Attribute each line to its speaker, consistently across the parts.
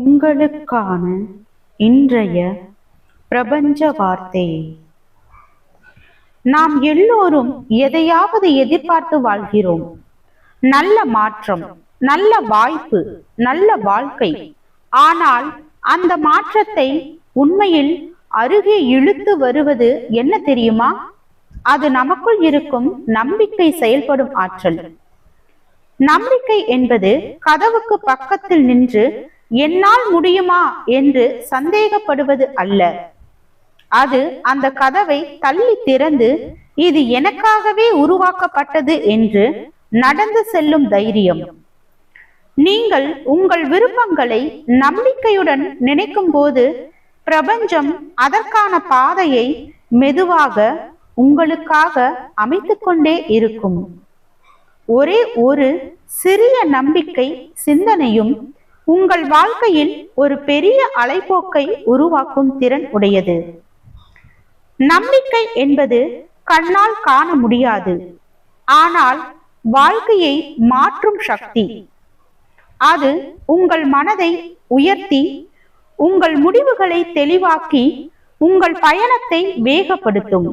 Speaker 1: உங்களுக்கான இன்றைய பிரபஞ்ச வார்த்தை. நாம் எல்லோரும் எதையாவது எதிர்பார்த்து வாழ்கிறோம். நல்ல மாற்றம், நல்ல வாய்ப்பு, நல்ல வாழ்க்கை. ஆனால் அந்த மாற்றத்தை உண்மையில் அருகே இழுத்து வருவது என்ன தெரியுமா? அது நமக்குள் இருக்கும் நம்பிக்கை செயல்படும் ஆற்றல். நம்பிக்கை என்பது கதவுக்கு பக்கத்தில் நின்று என்னால் முடியுமா என்று சந்தேகப்படுவது அல்ல. அது அந்த கதவை தள்ளி திறந்து இது எனக்காகவே உருவாக்கப்பட்டது என்று நடந்து செல்லும் தைரியம். நீங்கள் உங்கள் விருப்பங்களை நம்பிக்கையுடன் நினைக்கும் போது பிரபஞ்சம் அதற்கான பாதையை மெதுவாக உங்களுக்காக அமைத்துக் கொண்டே இருக்கும். ஒரே ஒரு சிறிய நம்பிக்கை சிந்தனையும் உங்கள் வாழ்க்கையில் ஒரு பெரிய அலைப்போக்கை உருவாக்கும் திறன் உடையது. நம்பிக்கை என்பது கண்ணால் காண முடியாது, ஆனால் வாழ்க்கையை மாற்றும் சக்தி. அது உங்கள் மனதை உயர்த்தி, உங்கள் முடிவுகளை தெளிவாக்கி, உங்கள் பயணத்தை வேகப்படுத்தும்.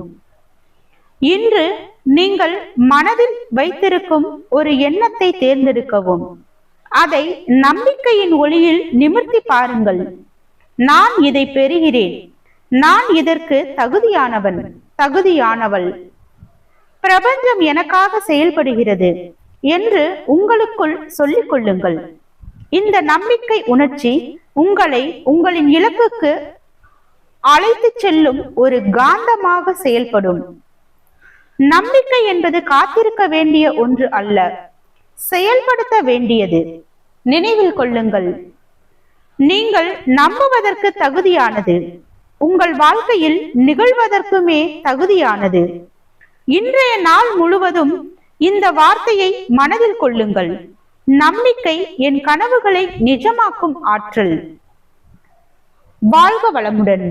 Speaker 1: இன்று நீங்கள் மனதில் வைத்திருக்கும் ஒரு எண்ணத்தை தேர்ந்தெடுக்கவும். அதை நம்பிக்கையின் ஒளியில் நிமிர்த்தி பாருங்கள். நான் இதை பெறுகிறேன். நான் இதற்கு தகுதியானவன், தகுதியானவள். பிரபஞ்சம் எனக்காக செயல்படுகிறது என்று உங்களுக்குள் சொல்லிக் கொள்ளுங்கள். இந்த நம்பிக்கை உணர்ச்சி உங்களை உங்களின் இலக்குக்கு அழைத்துச் செல்லும் ஒரு காந்தமாக செயல்படும். நம்பிக்கை என்பது காத்திருக்க வேண்டிய ஒன்று அல்ல, செயல்படுத்த வேண்டியது. நினைவில் கொள்ளுங்கள், நீங்கள் நம்புவதற்கு தகுதியானது உங்கள் வாழ்க்கையில் நிகழ்வதற்குமே தகுதியானது. இன்றைய நாள் முழுவதும் இந்த வார்த்தையை மனதில் கொள்ளுங்கள். நம்பிக்கை என் கனவுகளை நிஜமாக்கும் ஆற்றல். வாழ்க வளமுடன்.